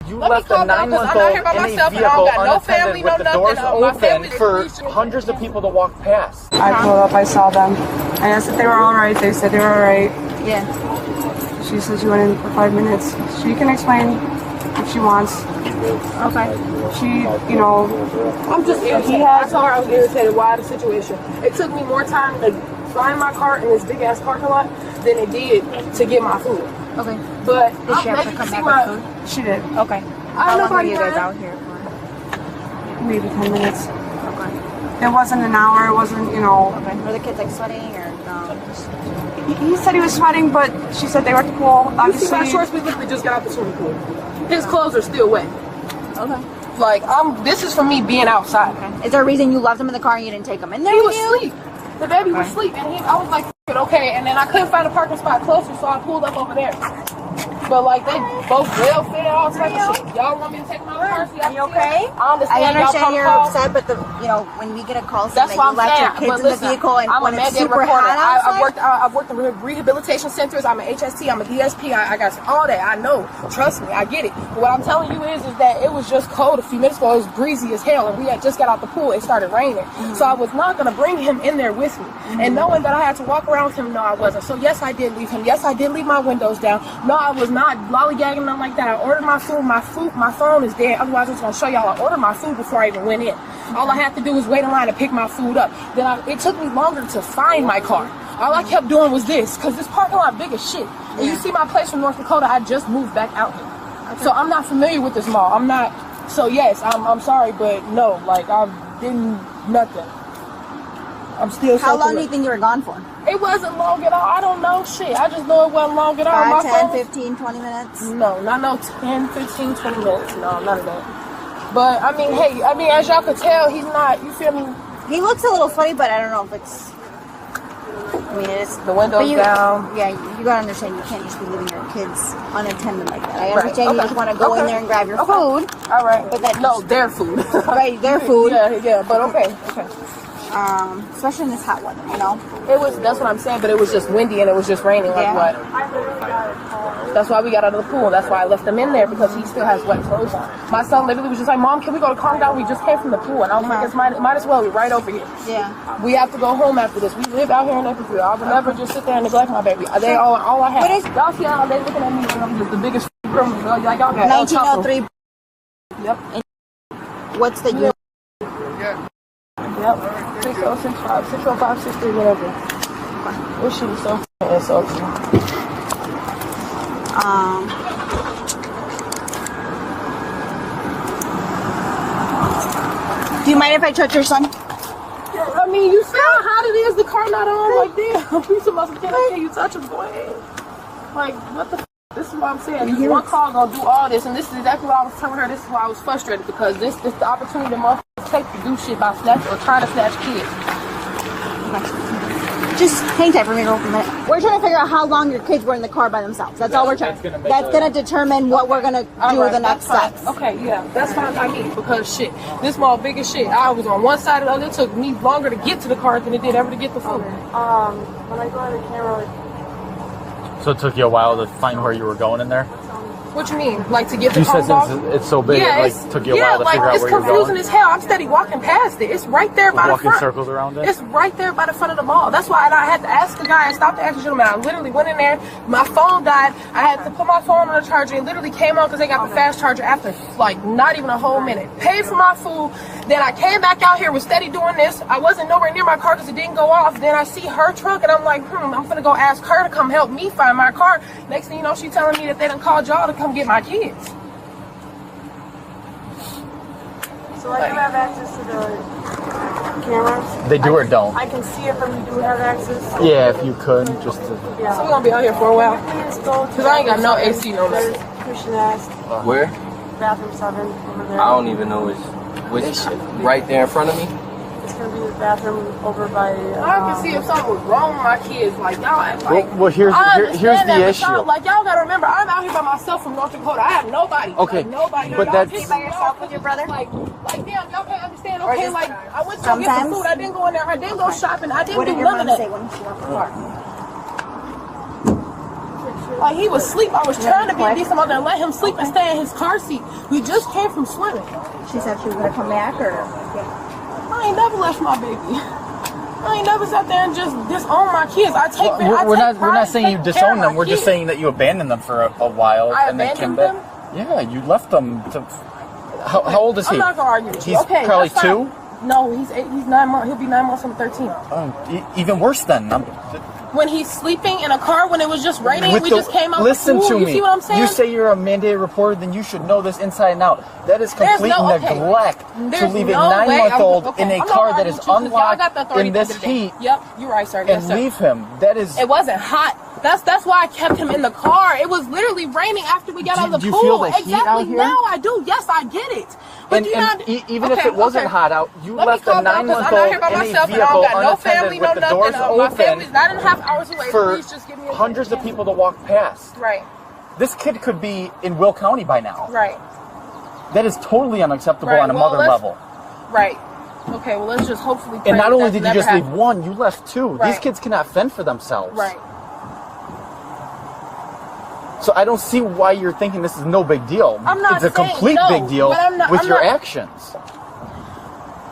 You left a 9-month-old in a vehicle unattended with the doors open for hundreds of people to walk past. I pulled up, I saw them. I asked if they were alright, they said they were alright. Yeah. She said she went in for 5 minutes. She can explain if she wants. Okay. She, you know... I'm just irritated. I told her I was irritated. Why the situation? It took me more time to find my car in this big-ass parking lot than it did to get my food. Okay. But did she have to come back with food? She did. Okay. How long were you guys out here for? Maybe 10 minutes. Okay. It wasn't an hour. It wasn't, you know... Okay. Were the kids like sweating or no? He said he was sweating, but she said they were at the pool. Obviously, you see my shorts? We literally just got out the swimming pool. His clothes are still wet. Okay. Like, this is for me being outside. Okay. Is there a reason you left him in the car and you didn't take him in there? He was asleep. The baby was asleep, and I was like, okay. And then I couldn't find a parking spot closer, so I pulled up over there. But like they both well fed, all type of shit. Y'all want me to take my car? Are you okay? I understand you're upset, but when we get a call saying that you left your kids in the vehicle and when it's super hot outside. I've worked in rehabilitation centers. I'm an HST. I'm a DSP. I got all that. I know. Trust me. I get it. But what I'm telling you is that it was just cold a few minutes ago. It was breezy as hell, and we had just got out the pool. It started raining, so I was not gonna bring him in there with me. And knowing that I had to walk around with him, no, I wasn't. So yes, I did leave him. Yes, I did leave my windows down. No, I was not lollygagging nothing like that. I ordered my food. My phone is dead. Otherwise, I was gonna show y'all. I ordered my food before I even went in. All I had to do was wait in line to pick my food up. It took me longer to find my car. All I kept doing was this, because this parking lot big as shit. And you see my place from North Dakota, I just moved back out here. Okay. So I'm not familiar with this mall. I'm not. So yes, I'm sorry, but no, like I didn't nothing. I'm still. How long do you think you were gone for? It wasn't long at all. I don't know shit. I just know it wasn't long at all. 5, 10, 15, 20 minutes? No, not no 10, 15, 20 minutes. No, none of that. But I mean, hey, as y'all could tell, he's not. You feel me? He looks a little funny, but I don't know if it's. I mean, it's the windows down. Yeah, you gotta understand. You can't just be leaving your kids unattended like that. I understand you just want to go in there and grab your food. All right, but that their food. Right, their food. Yeah, but okay. Especially in this hot weather, you know. That's what I'm saying, but it was just windy and it was just raining. Like what? That's why we got out of the pool. That's why I left him in there, because he still has wet clothes on. My son literally was just like, "Mom, can we go to calm down? We just came from the pool," and I was like, "It's might as well. We're right over here. Yeah. We have to go home after this. We live out here in Edwardsville. I would never just sit there and neglect my baby. They all I have. Y'all see how they looking at me and I'm just the biggest criminal. Like y'all got 1903. Yep. And what's the year? Yep. 6065, 605, 63, whatever. This shit is so insulting. Do you mind if I touch your son? Yeah, I mean, you see how hot it is? The car not on. Like, damn. Piece of muscle. Can you touch him? Go ahead. Like, what the f? This is what I'm saying. This one car gonna do all this, and this is exactly what I was telling her. This is why I was frustrated, because this is the opportunity that motherfuckers take to do shit by snatch or try to snatch kids. Okay. Just hang tight for me real quick. We're trying to figure out how long your kids were in the car by themselves. That's all we're trying. That's gonna determine what we're gonna do the next steps. Okay, yeah, that's fine by me, because shit, this mall big as shit. I was on one side of the other. It took me longer to get to the car than it did ever to get the food. When I go on the camera. So it took you a while to find where you were going in there? What you mean? Like to get the You said car since it's so big, it took you a while to figure out where you're going? Yeah, like it's confusing as hell. I'm steady walking past it. It's right there by the front. Walking circles around it? It's right there by the front of the mall. That's why I had to ask the guy. I stopped to ask the gentleman. I literally went in there. My phone died. I had to put my phone on the charger. It literally came on because they got the fast charger after like not even a whole minute. Paid for my food. Then I came back out here, was steady doing this. I wasn't nowhere near my car because it didn't go off. Then I see her truck and I'm like, I'm finna go ask her to come help me find my car. Next thing you know, she telling me that they done called y'all to come get my kids. So I do have access to the cameras. They do or don't? I can see if you do have access. Yeah, if you could, just to... Yeah. So we're gonna be out here for a while. Because I ain't got no AC no more. Christian asked. Where? Bathroom 7 over there. I don't even know which right there in front of me. It's gonna be the bathroom over by. I can see if something was wrong with my kids. Like y'all act like. Well, here's the issue. Like y'all gotta remember, I'm out here by myself from North Dakota. I have nobody. Okay. Like, nobody. But that's by yourself with your brother. Like damn, y'all can't understand. Okay, like I went to go get some food. I didn't go in there. I didn't go shopping. I didn't do none of that. What did your mom say when she left the car? Like, he was asleep. I was trying to be a decent mother and let him sleep and stay in his car seat. We just came from swimming. She said she was gonna come back, or I ain't never left my baby. I ain't never sat there and just disown my kids. We're not saying you disown them. We're just saying that you abandoned them for a while. I and then came abandoned back. Yeah, you left them to... How old is he? I'm not gonna argue with you. He's okay, probably 2? No, he's 9 months. He'll be 9 months on the 13th. Oh, even worse then. When he's sleeping in a car when it was just raining, we just came out. Listen to me. You see what I'm saying? You say you're a mandated reporter, then you should know this inside and out. That is complete neglect to leave a 9-month-old in a car that is unlocked in this heat. Yep, you're right, sir. And leave him. That is. It wasn't hot. That's why I kept him in the car. It was literally raining after we got out of the pool. Do you feel the heat out here? Now I do. Yes, I get it. But even if it wasn't hot out, you left a 9-month-old in a vehicle unattended with the doors open 9.5 hours away. for Please just give me hundreds of people to walk past. Right. This kid could be in Will County by now. Right. That is totally unacceptable on a mother level. Right. Okay, well, let's just hopefully pray. And not only did you just leave one, you left 2. Right. These kids cannot fend for themselves. Right. So I don't see why you're thinking this is no big deal. I'm not It's a complete big deal with your actions.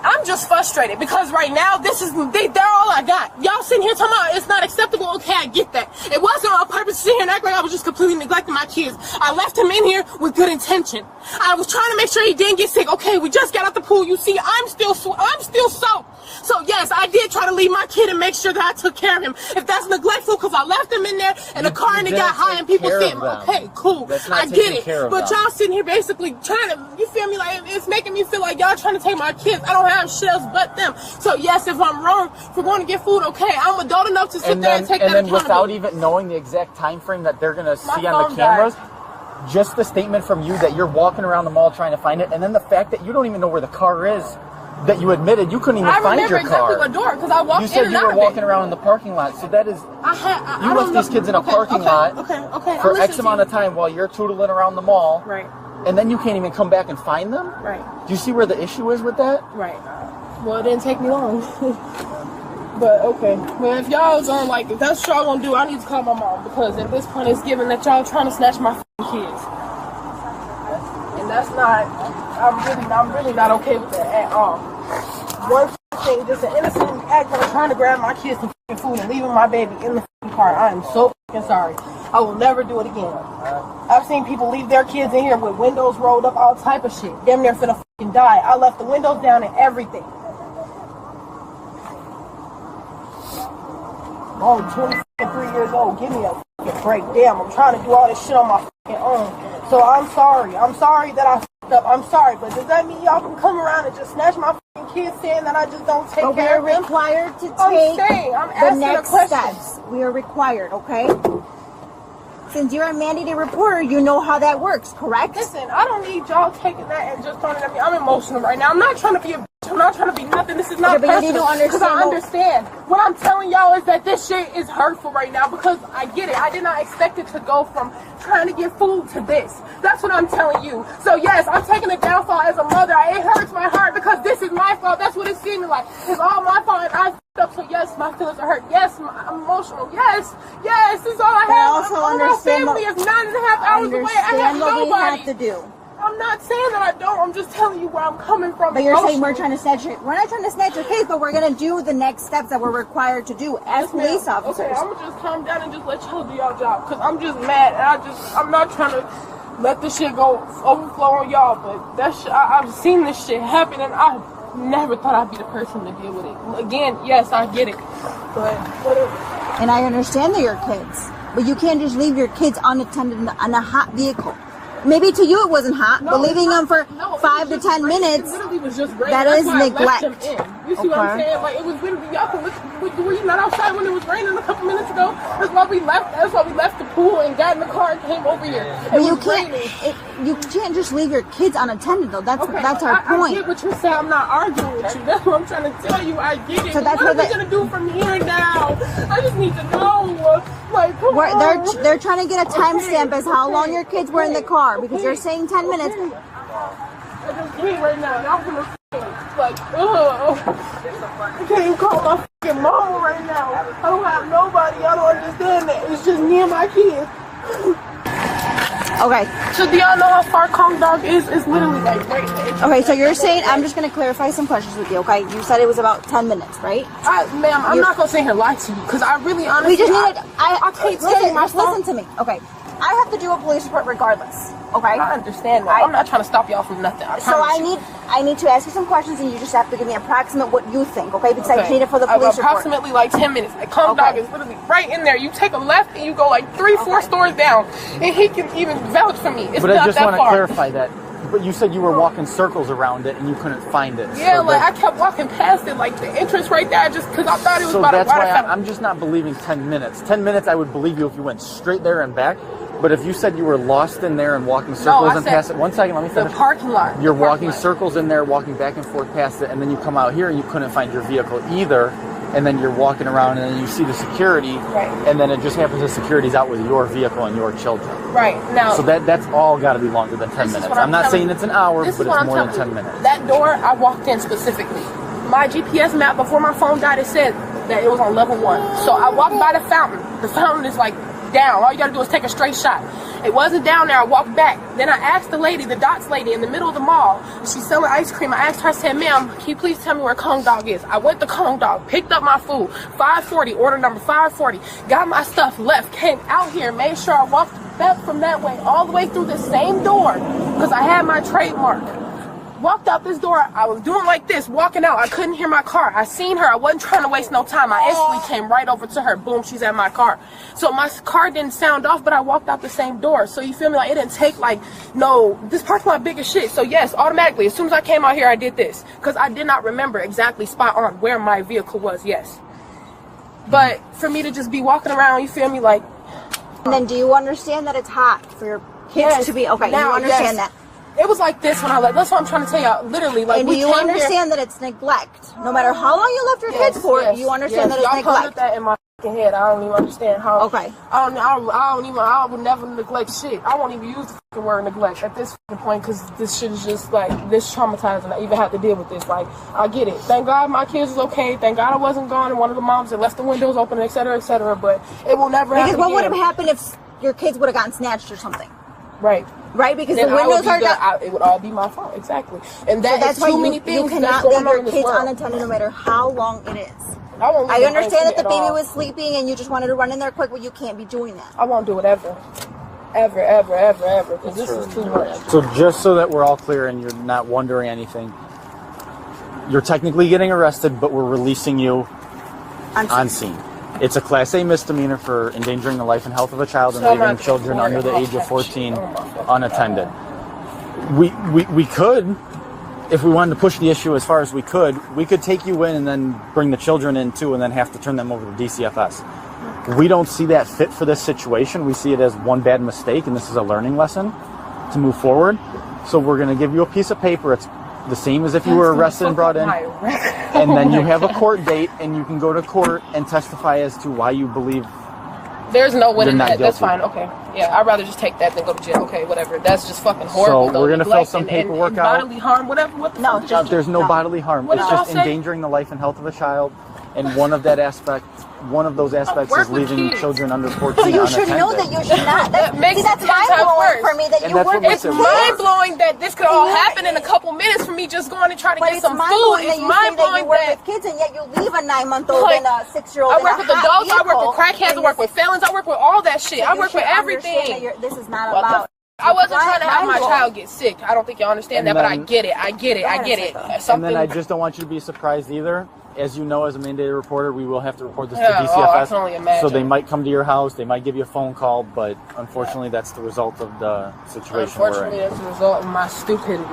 I'm just frustrated because right now they're all I got. Y'all sitting here talking about it's not acceptable. Okay, I get that. It wasn't on purpose to sit here and act like I was just completely neglecting my kids. I left him in here with good intention. I was trying to make sure he didn't get sick. Okay, we just got out the pool. You see, I'm still soaked. So yes, I did try to leave my kid and make sure that I took care of him. If that's neglectful, because I left him in there in the car and it got hot and people said, okay, cool, I get it. But y'all sitting here basically trying to, you feel me? Like it's making me feel like y'all trying to take my kids. I don't have shit else but them. So yes, if I'm wrong for going to get food, okay, I'm adult enough to sit there and take that accountability. And then without even knowing the exact time frame that they're gonna see on the cameras, just the statement from you that you're walking around the mall trying to find it, and then the fact that you don't even know where the car is, that you admitted you couldn't even find your car. I remember exactly what door, because I walked in and out. You said you were walking around in the parking lot, so that is, you left these kids in a parking lot for X amount of time while you're tootling around the mall. Right. And then you can't even come back and find them? Right. Do you see where the issue is with that? Right. Well, it didn't take me long. But okay. Well, if y'all don't like, if that's what y'all gonna do, I need to call my mom, because at this point it's given that y'all trying to snatch my kids. And that's not, I'm really not okay with that at all. One thing, just an innocent act of trying to grab my kids some food and leaving my baby in the car. I am so sorry. I will never do it again. I've seen people leave their kids in here with windows rolled up, all type of shit. Damn near finna die. I left the windows down and everything. I'm 23 years old. Give me a fucking break. Damn, I'm trying to do all this shit on my fucking own. So I'm sorry. I'm sorry that I fucked up. I'm sorry. But does that mean y'all can come around and just snatch my fucking kids, saying that I just don't take care of them? We're required to take the next steps. We are required, okay? Since you're a mandated reporter, you know how that works, correct? Listen, I don't need y'all taking that and just throwing it at me. I'm emotional right now. I'm not trying to be a bitch. I'm not trying to be nothing. This is not personal. Because I understand. What I'm telling y'all is that this shit is hurtful right now, because I get it. I did not expect it to go from trying to get food to this. That's what I'm telling you. So yes, I'm taking a downfall as a mother. It hurts my heart because this is my fault. That's what it's seeming like. It's all my fault and I f***ed up. So yes, my feelings are hurt. Yes, I'm emotional. Yes, this is all I have. My family is 9.5 hours away. I have nobody. What we have to do. I'm not saying that I don't. I'm just telling you where I'm coming from. But you're saying we're trying to snatch your... We're not trying to snatch your case, but we're going to do the next steps that we're required to do as police officers. Okay, I'm going to just calm down and just let y'all do y'all job, because I'm just mad, and I'm not trying to let this shit go overflow on y'all, but that shit, I've seen this shit happen, and I never thought I'd be the person to deal with it. Again, yes, I get it, but whatever. And I understand that you're kids, but you can't just leave your kids unattended in a hot vehicle. Maybe to you it wasn't hot, but leaving them for 5 to 10 minutes, that is neglect. You see what I'm saying? Like, it was literally, y'all can look, were you not outside when it was raining a couple minutes ago? That's why we left the pool and got in the car and came over here. But you can't just leave your kids unattended, though. That's our point. I get what you're saying. I'm not arguing with you. That's what I'm trying to tell you. I get it. So that's what are we gonna do from here now? I just need to know. Like, they're trying to get a timestamp as how long your kids were in the car, because you're saying 10 minutes. I just can't right now. Y'all gonna like, I can't even call my fucking mama right now. I don't have nobody. I don't understand that. It's just me and my kids. Okay. So do y'all know how far Kong Dog is? It's literally like right there. Okay, so you're saying, I'm just going to clarify some questions with you, okay? You said it was about 10 minutes, right? Ma'am, I'm not going to sit here and lie to you because I really honestly... We just needed... I can't tell you my phone. Listen to me, okay? I have to do a police report regardless, okay? I understand that. I'm not trying to stop y'all from nothing. I need to ask you some questions, and you just have to give me approximate what you think, okay? Because I just need it for the police report. Approximately like 10 minutes. Like, Kong Dog is literally right in there. You take a left and you go like 3-4 stores down, and he can even vouch for me. It's but not I just that want to far. clarify that. But you said you were walking circles around it and you couldn't find it. Yeah, so like I kept walking past it, like the entrance right there, just because I thought it was about that's to why I'm just not believing 10 minutes. 10 minutes, I would believe you if you went straight there and back. But if you said you were lost in there and walking circles and past it, 1 second, let me finish. The parking lot. You're walking circles in there, walking back and forth past it, and then you come out here and you couldn't find your vehicle either. And then you're walking around and then you see the security, and then it just happens the security's out with your vehicle and your children. Right. Now, so that's all got to be longer than 10 minutes. I'm not saying it's an hour, but it's more than 10 minutes. That door, I walked in specifically. My GPS map, before my phone died, it said that it was on level 1. So I walked by the fountain. The fountain is like down. All you got to do is take a straight shot. It wasn't down there. I walked back. Then I asked the lady, the Dots lady in the middle of the mall. She's selling ice cream. I asked her, I said, ma'am, can you please tell me where Kong Dog is? I went to Kong Dog, picked up my food, 540, order number 540, got my stuff, left, came out here, made sure I walked back from that way, all the way through the same door, because I had my trademark. Walked out this door, I was doing like this, walking out, I couldn't hear my car. I seen her, I wasn't trying to waste no time. I instantly came right over to her, boom, she's at my car. So my car didn't sound off, but I walked out the same door. So you feel me, like it didn't take like, no, this parking lot big as shit. So yes, automatically, as soon as I came out here, I did this. Because I did not remember exactly spot on where my vehicle was, yes. But for me to just be walking around, you feel me, like. And then do you understand that it's hot for your kids to be, okay, now, you understand that. It was like this when I left. That's what I'm trying to tell y'all. Literally, like, and do you understand that it's neglect? No matter how long you left your kids for, you understand that it's neglect. Y'all put that in my head. I don't even understand how. Okay. I would never neglect shit. I won't even use the fucking word neglect at this point because this shit is just like this traumatizing. I even have to deal with this. Like, I get it. Thank God my kids was okay. Thank God I wasn't gone and one of the moms had left the windows open, etc., etc. But it will never happen. Because what would have happened if your kids would have gotten snatched or something? Right. Right, because then the windows are down. It would all be my fault, exactly. And that's why too many things. You cannot leave your kids unattended no matter how long it is. I understand that the baby was sleeping and you just wanted to run in there quick, but you can't be doing that. I won't do it ever. Ever, because this is too much. So just so that we're all clear and you're not wondering anything, you're technically getting arrested, but we're releasing you on scene. It's a Class A misdemeanor for endangering the life and health of a child and leaving children under the age of 14 unattended. We could, if we wanted to push the issue as far as we could take you in and then bring the children in too and then have to turn them over to DCFS. We don't see that fit for this situation. We see it as one bad mistake, and this is a learning lesson to move forward. So we're going to give you a piece of paper. It's the same as if you were arrested and brought in. And then you have a court date, and you can go to court and testify as to why you believe there's no winning that. Guilty. That's fine. Okay. Yeah, I'd rather just take that than go to jail. Okay, whatever. That's just fucking horrible. So we're going to fill some paperwork and out. Bodily harm, whatever. What the fuck? Judge, there's no bodily harm. What It's just endangering the life and health of a child. And one of those aspects is leaving children under 14 So you unattended. should know that you should not. That's mind-blowing for me that you work with It's mind-blowing that this could all happen in a couple minutes for me just going to try to get some food. It's mind-blowing that you work with kids and yet you leave a 9-month-old and a 6-year-old I work with adults, I work with crackheads, I work with felons, I work with all that shit. I work with everything. This is not about... I wasn't trying to have my child get sick. I don't think y'all understand that, but I get it. And then I just don't want you to be surprised either. As you know, as a mandated reporter, we will have to report this to DCFS. I can only imagine. So they might come to your house, they might give you a phone call, but unfortunately, that's the result of the situation we're in. Unfortunately, that's the result of my stupidity.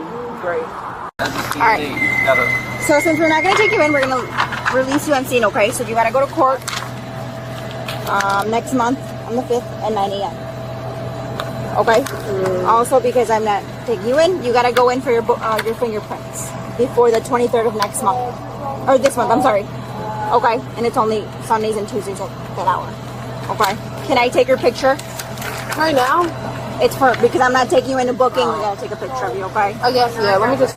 Great. Alright. So since we're not going to take you in, we're going to release you on scene, okay? So you got to go to court next month on the 5th at 9 a.m. Okay? Also, because I'm not taking you in, you got to go in for your fingerprints before the 23rd of next month. Or this month, I'm sorry. Okay, and it's only Sundays and Tuesdays at that hour. Okay. Can I take your picture? Right now? It's because I'm not taking you into booking. We gotta take a picture of you, okay? I guess, yeah. Let me just